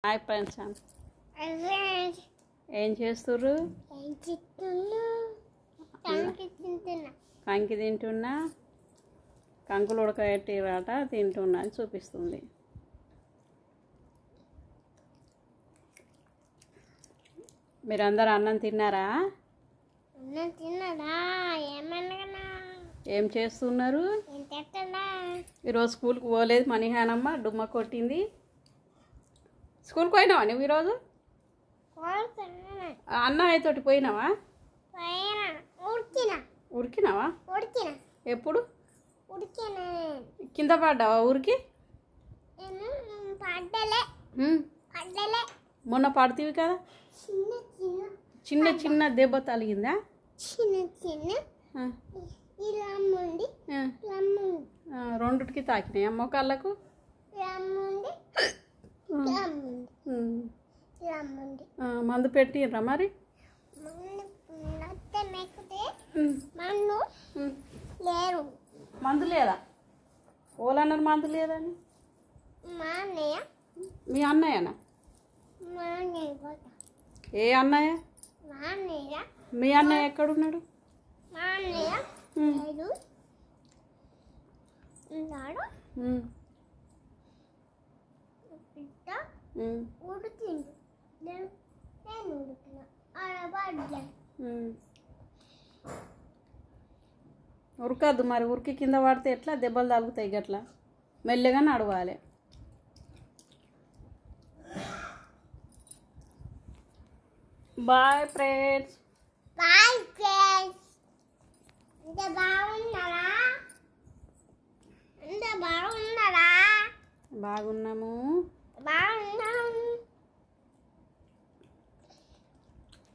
Hi friends ఏం చేస్తుర్రు? కంకి తింటున్నా, కంకులు ఉడకబెట్టిరాట తింటున్నా అని చూపిస్తుంది. మీరందరూ అన్నం తిన్నారా? ఏం చేస్తున్నారు? ఈరోజు స్కూల్కి పోలేదు మణిహానమ్మ, డుమ్మ కొట్టింది. స్కూల్కి పోయినావా నువ్వు ఈరోజు? అన్నయ్యతోటి పోయినావా? ఉరికినావా? ఎప్పుడు కింద పడ్డావా? ఊరికి మొన్న పడుతుంది కదా, చిన్న చిన్న దెబ్బ తగిలిందా? రెండుకి తాకినాయి మొక్కళ్ళకు. మందు పెట్టిర్రా మరి? మందు లేదా? ఓలన్నారు మందు లేదని. మీ అన్నయ్యనా? ఏ అన్నయ్య? మీ అన్నయ్య ఎక్కడున్నాడు? ఉరకద్దు మరి, ఉరికి కింద పడితే ఎట్లా? దెబ్బలు తగులుతాయి గట్లా, మెల్లగా నడవాలి. Boy friends. బాగున్నాము.